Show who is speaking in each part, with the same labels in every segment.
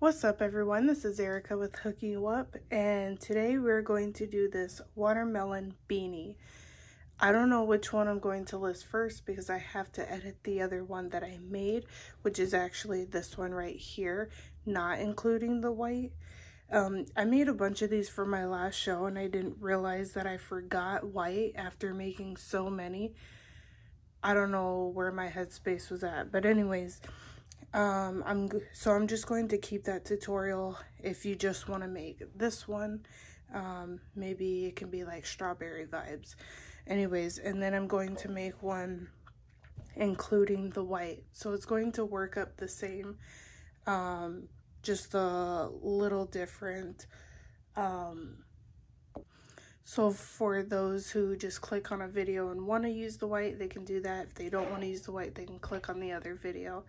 Speaker 1: What's up everyone, this is Erica with HookinYouUp, and today we're going to do this watermelon beanie. I don't know which one I'm going to list first because I have to edit the other one that I made, which is actually this one right here, not including the white. I made a bunch of these for my last show and I didn't realize that I forgot white after making so many. I don't know where my headspace was at, but anyways, I'm just going to keep that tutorial if you just want to make this one. Maybe it can be like strawberry vibes. Anyways, and then I'm going to make one including the white. So it's going to work up the same, just a little different. So for those who just click on a video and want to use the white, they can do that. If they don't want to use the white, they can click on the other video.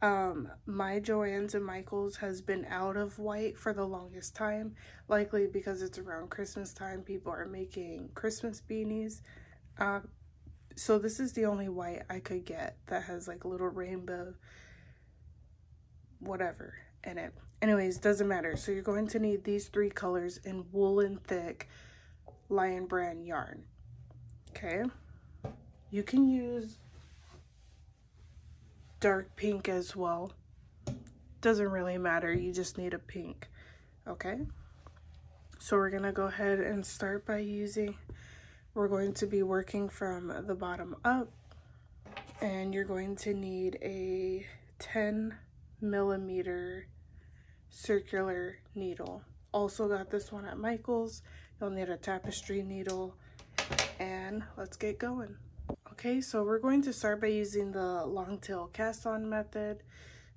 Speaker 1: My Joann's and Michael's has been out of white for the longest time, likely because it's around Christmas time. People are making Christmas beanies. So this is the only white I could get that has like little rainbow whatever in it. Anyways, doesn't matter. So you're going to need these three colors in woolen thick Lion Brand yarn. Okay, you can use dark pink as well, doesn't really matter, you just need a pink. Okay, so we're gonna go ahead and start by we're going to be working from the bottom up, and you're going to need a 10mm circular needle. Also got this one at Michael's. You'll need a tapestry needle, and let's get going. Okay, so we're going to start by using the long tail cast on method.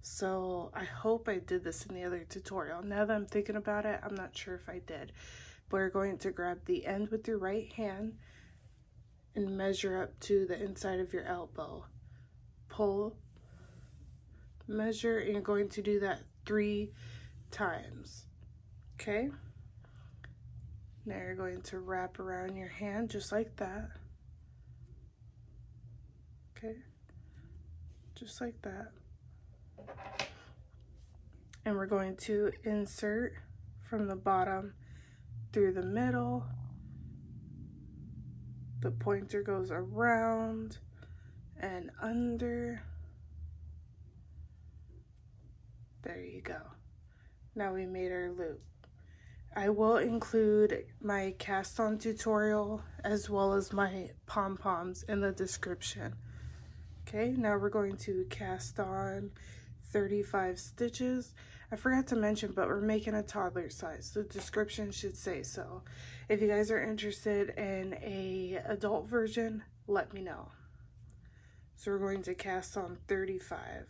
Speaker 1: So I hope I did this in the other tutorial. Now that I'm thinking about it, I'm not sure if I did. But we're going to grab the end with your right hand and measure up to the inside of your elbow. Pull, measure, and you're going to do that 3 times. Okay? Now you're going to wrap around your hand just like that. Okay, just like that. And we're going to insert from the bottom through the middle. The pointer goes around and under. There you go. Now we made our loop. I will include my cast on tutorial as well as my pom-poms in the description. Okay, now we're going to cast on 35 stitches. I forgot to mention, but we're making a toddler size. The description should say so. If you guys are interested in a adult version, let me know. So we're going to cast on 35.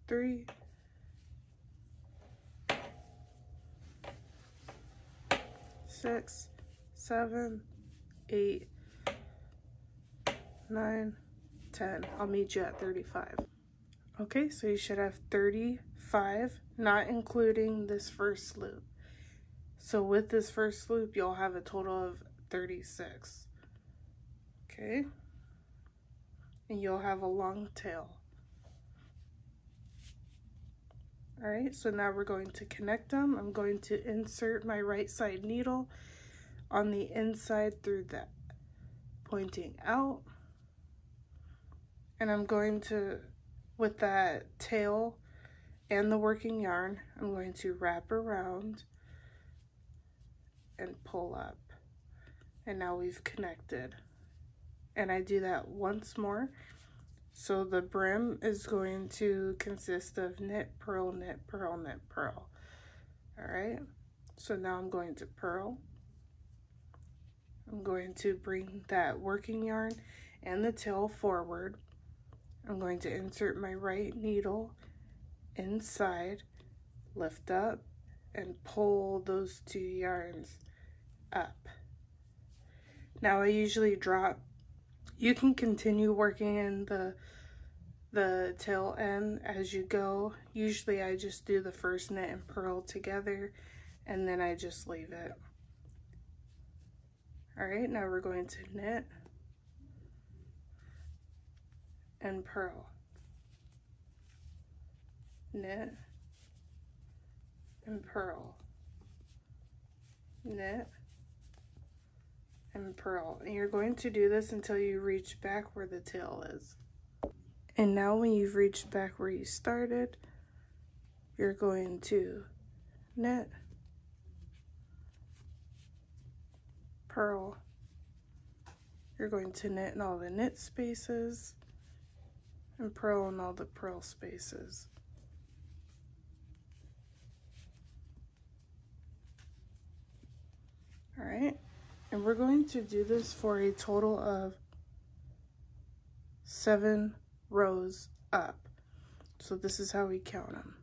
Speaker 1: Three, 6, 7, 8, 9, 10. I'll meet you at 35. Okay, so you should have 35, not including this first loop. So with this first loop, you'll have a total of 36. Okay, and you'll have a long tail. All right, so now we're going to connect them. I'm going to insert my right side needle on the inside through that, pointing out. And I'm going to, with that tail and the working yarn, I'm going to wrap around and pull up. And now we've connected. And I do that once more. So the brim is going to consist of knit, purl, knit, purl, knit, purl. All right, so now I'm going to purl. I'm going to bring that working yarn and the tail forward. I'm going to insert my right needle inside, lift up, and pull those 2 yarns up. Now I usually drop. You can continue working in the tail end as you go. Usually I just do the first knit and purl together, and then I just leave it. All right, now we're going to knit and purl. Knit and purl. Knit and purl. And you're going to do this until you reach back where the tail is. And now when you've reached back where you started, you're going to knit, purl. You're going to knit in all the knit spaces and purl in all the purl spaces. All right, and we're going to do this for a total of 7 rows up. So this is how we count them.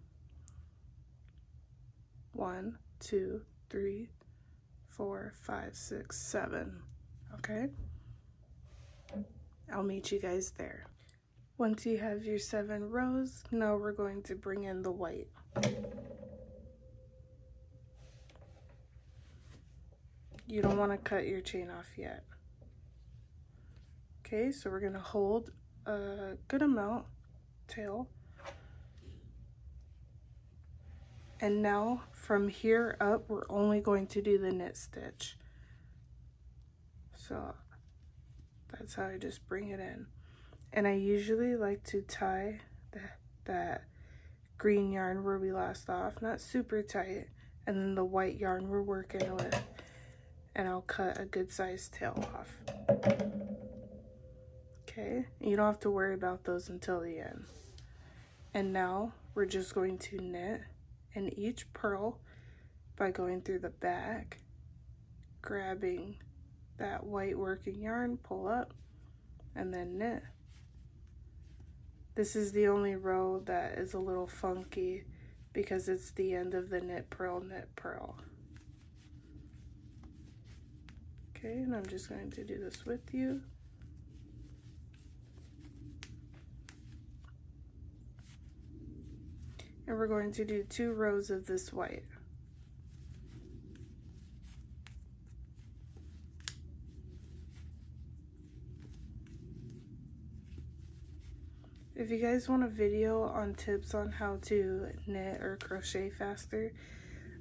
Speaker 1: 1, 2, 3, 4, 5, 6, 7. Okay? I'll meet you guys there. Once you have your 7 rows, now we're going to bring in the white. You don't want to cut your chain off yet. Okay, so we're going to hold a good amount tail. And now from here up, we're only going to do the knit stitch. So that's how I just bring it in. And I usually like to tie that green yarn where we last off, not super tight, and then the white yarn we're working with. And I'll cut a good sized tail off. Okay, you don't have to worry about those until the end. And now we're just going to knit in each purl by going through the back, grabbing that white working yarn, pull up, and then knit. This is the only row that is a little funky because it's the end of the knit, purl, knit, purl. Okay, and I'm just going to do this with you. And we're going to do 2 rows of this white. If you guys want a video on tips on how to knit or crochet faster,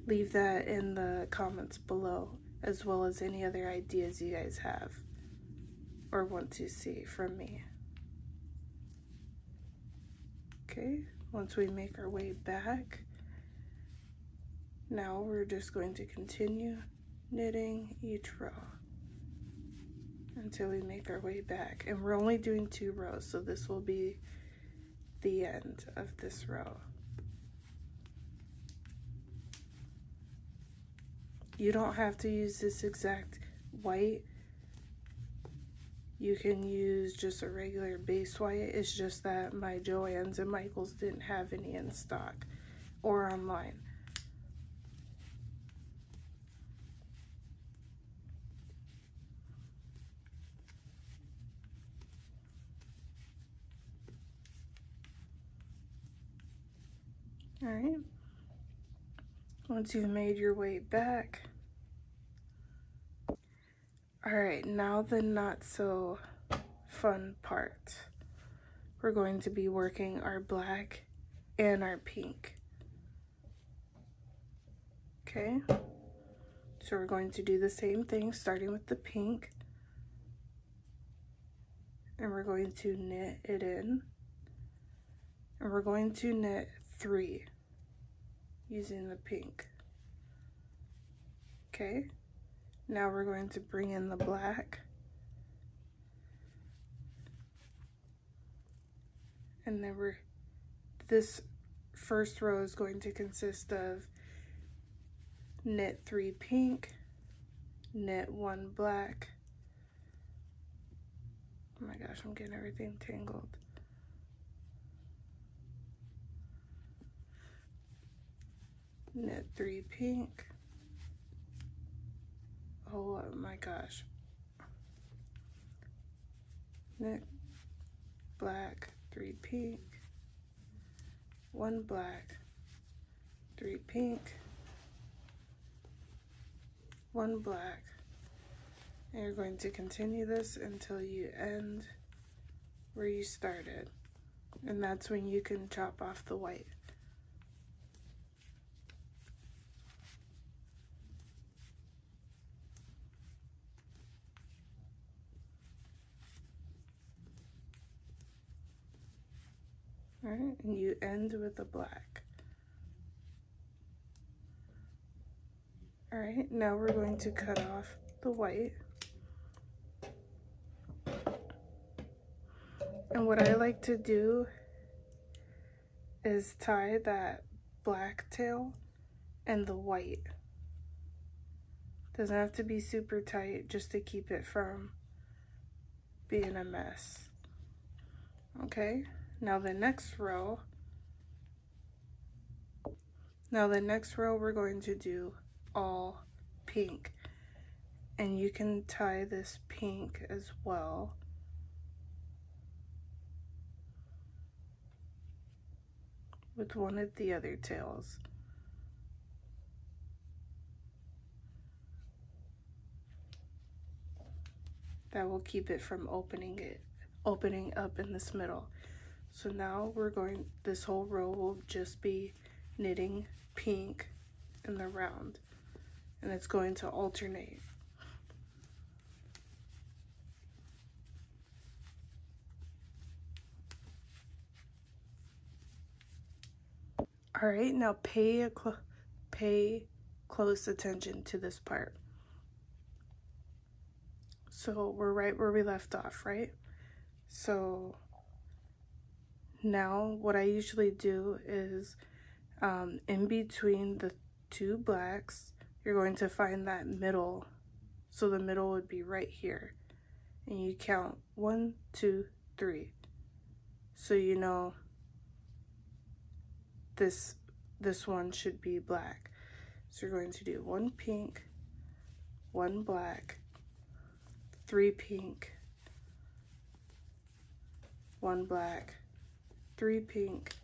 Speaker 1: leave that in the comments below, as well as any other ideas you guys have or want to see from me. Okay, once we make our way back, now we're just going to continue knitting each row until we make our way back. And we're only doing 2 rows, so this will be the end of this row. You don't have to use this exact white. You can use just a regular base white. It's just that my Joann's and Michael's didn't have any in stock or online. All right. Once you've made your way back. All right, now the not so fun part. We're going to be working our black and our pink. Okay, so we're going to do the same thing, starting with the pink. And we're going to knit it in. And we're going to knit 3 using the pink. Okay, now we're going to bring in the black. And then this first row is going to consist of knit 3 pink, knit 1 black. Oh my gosh, I'm getting everything tangled. Knit 3 pink. Oh my gosh. Knit black, 3 pink, 1 black, 3 pink, 1 black, And you're going to continue this until you end where you started. And that's when you can chop off the white. Alright, and you end with a black. Alright, now we're going to cut off the white. And what I like to do is tie that black tail and the white. Doesn't have to be super tight, just to keep it from being a mess. Okay, now the next row we're going to do all pink. And you can tie this pink as well. With one of the other tails. That will keep it from opening up in this middle. So now this whole row will just be knitting pink in the round, and it's going to alternate. All right, now pay close attention to this part. So we're right where we left off, right? So now what I usually do is in between the two blacks, you're going to find that middle. So the middle would be right here. And you count 1, 2, 3. So you know this one should be black. So you're going to do 1 pink, 1 black, 3 pink, 1 black, 3 pink,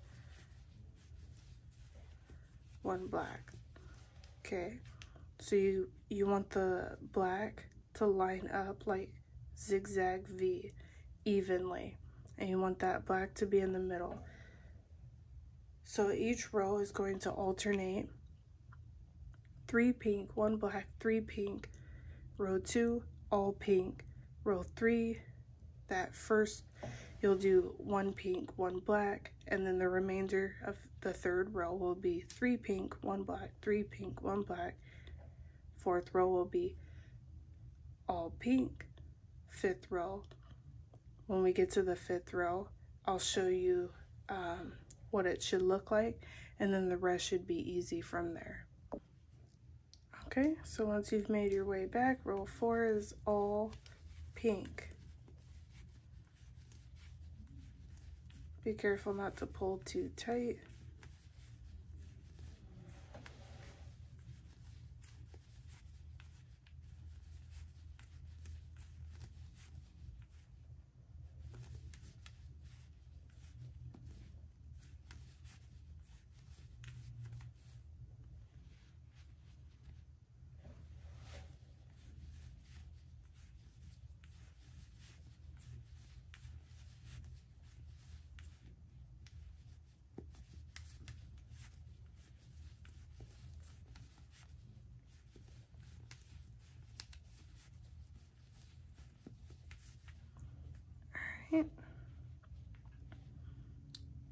Speaker 1: 1 black. Okay, so you want the black to line up like zigzag V evenly, and you want that black to be in the middle. So each row is going to alternate 3 pink, 1 black, 3 pink, row 2 all pink, row 3 that first you'll do 1 pink, 1 black, and then the remainder of the third row will be 3 pink, 1 black, 3 pink, 1 black. Fourth row will be all pink. Fifth row, when we get to the 5th row, I'll show you what it should look like, and then the rest should be easy from there. Okay, so once you've made your way back, row 4 is all pink. Be careful not to pull too tight.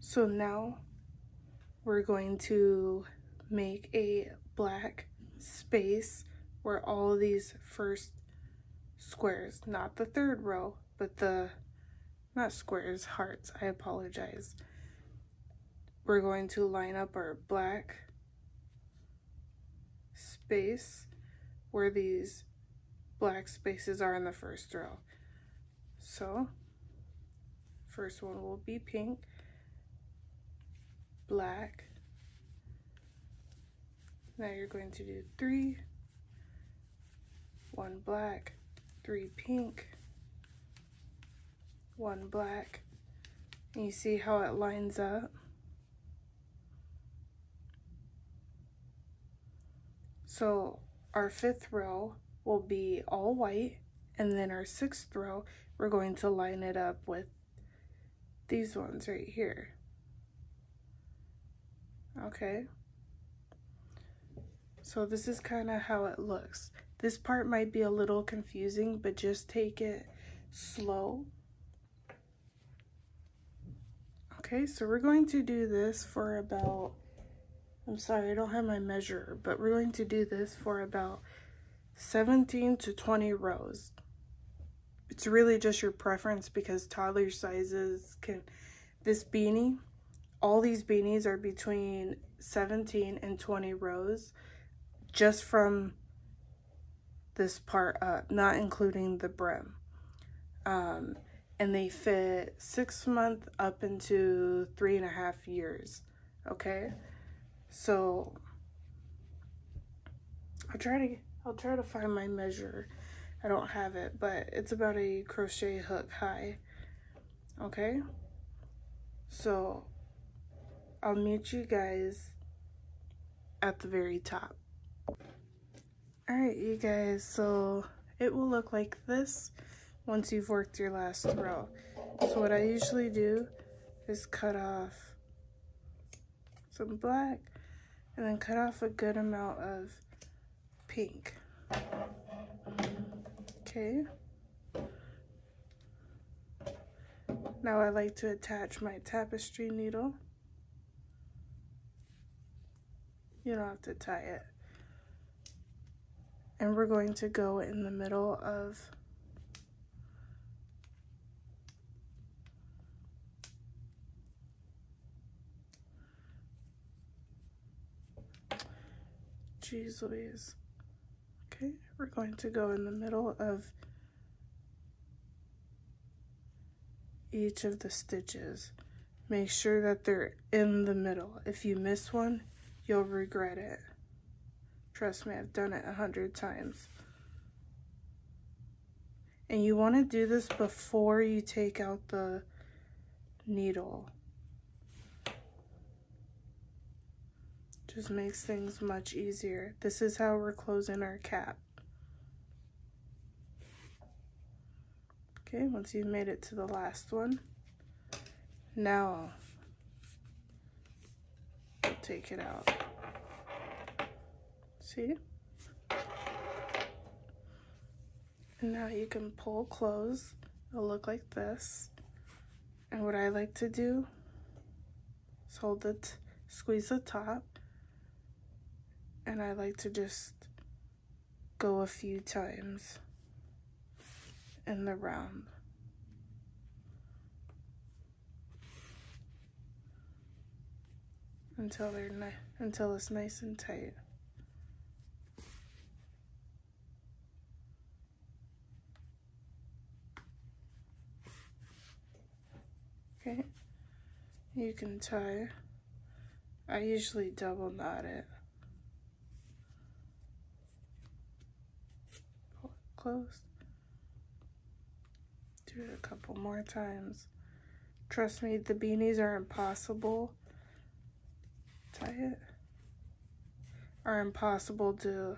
Speaker 1: So now we're going to make a black space where all of these first squares, not the 3rd row, but not squares, hearts, I apologize. We're going to line up our black space where these black spaces are in the 1st row. So first one will be pink, black. Now you're going to do 3, 1 black, 3 pink, 1 black, and you see how it lines up. So our 5th row will be all white, And then our 6th row, we're going to line it up with these ones right here. Okay, so this is kind of how it looks. This part might be a little confusing, but just take it slow. Okay, so we're going to do this for about, I'm sorry, I don't have my measure, but we're going to do this for about 17 to 20 rows. It's really just your preference because toddler sizes can, this beanie, all these beanies are between 17 and 20 rows just from this part up, not including the brim. And they fit 6 months up into 3.5 years. Okay, so I'll try to find my measure. I don't have it, but it's about a crochet hook high. Okay, so I'll meet you guys at the very top. Alright, you guys, so it will look like this once you've worked your last row. So what I usually do is cut off some black and then cut off a good amount of pink. Okay. Now I like to attach my tapestry needle. You don't have to tie it. And we're going to go in the middle of Jeez Louise. Okay, we're going to go in the middle of each of the stitches. Make sure that they're in the middle. If you miss one, you'll regret it. Trust me, I've done it 100 times. And you want to do this before you take out the needle. Just makes things much easier. This is how we're closing our cap. Okay, once you've made it to the last one, now we'll take it out. See? And now you can pull close. It'll look like this. And what I like to do is hold it, squeeze the top, and I like to just go a few times in the round. Until it's nice and tight. Okay, you can tie. I usually double knot it. Pull it close. Do it a couple more times. Trust me, the beanies are impossible. Tie it. Are impossible to,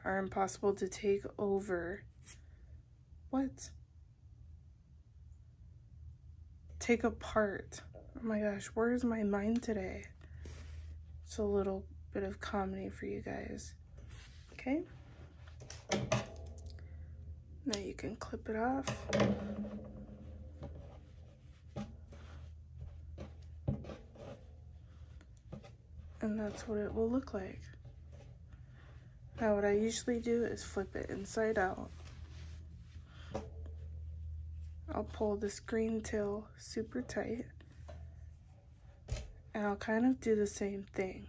Speaker 1: are impossible to take over. What? Take apart. Oh my gosh, where is my mind today? It's a little bit of comedy for you guys. Okay? Now you can clip it off. And that's what it will look like. Now what I usually do is flip it inside out. I'll pull this green tail super tight. And I'll kind of do the same thing.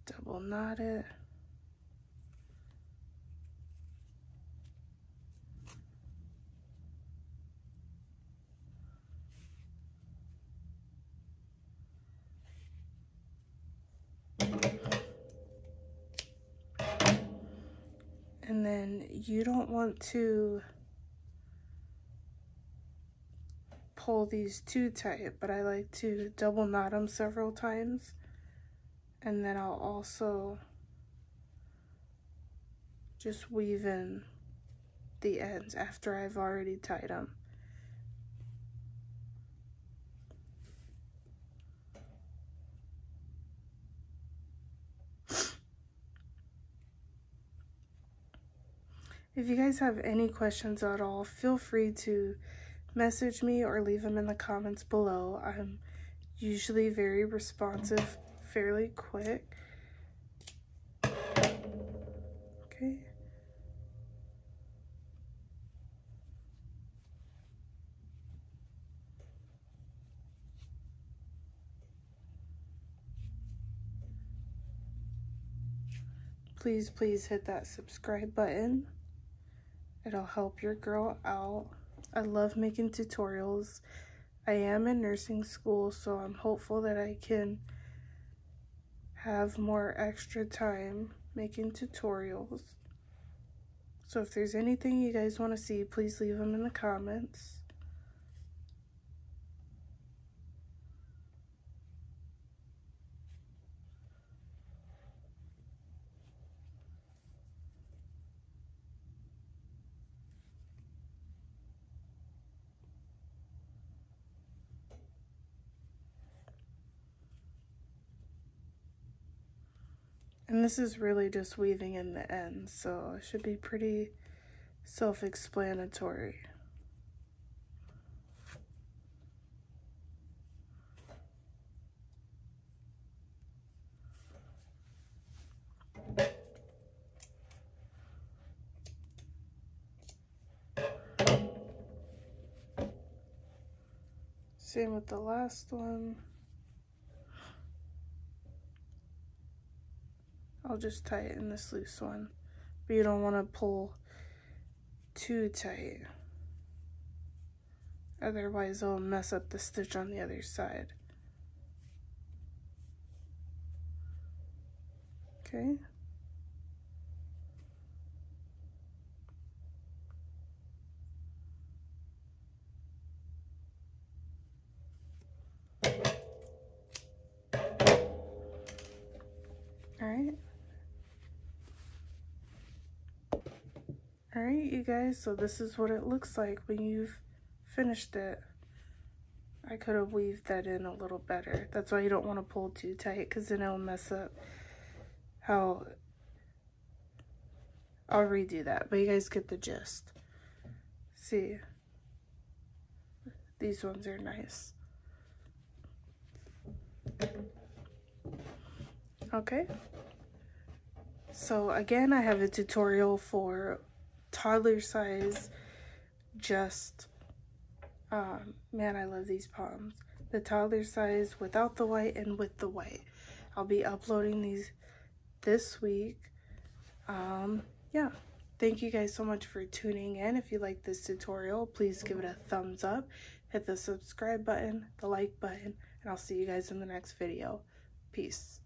Speaker 1: Double knot it. And then you don't want to pull these too tight, but I like to double knot them several times, and then I'll also just weave in the ends after I've already tied them. If you guys have any questions at all, feel free to message me or leave them in the comments below. I'm usually very responsive, fairly quick. Okay. Please hit that subscribe button. It'll help your girl out. I love making tutorials. I am in nursing school, so I'm hopeful that I can have more extra time making tutorials. So if there's anything you guys want to see, please leave them in the comments. And this is really just weaving in the ends, so it should be pretty self-explanatory. Same with the last one. I'll just tie it in this loose one, but you don't want to pull too tight, otherwise it'll mess up the stitch on the other side. Okay. Alright, you guys, so this is what it looks like when you've finished it. I could have weaved that in a little better. That's why you don't want to pull too tight, because then it'll mess up how... I'll redo that, but you guys get the gist. See? These ones are nice. Okay. So again, I have a tutorial for toddler size, just man, I love these Poms. The toddler size without the white and with the white. I'll be uploading these this week. Yeah, thank you guys so much for tuning in. If you like this tutorial, please give it a thumbs up, hit the subscribe button, the like button, and I'll see you guys in the next video. Peace.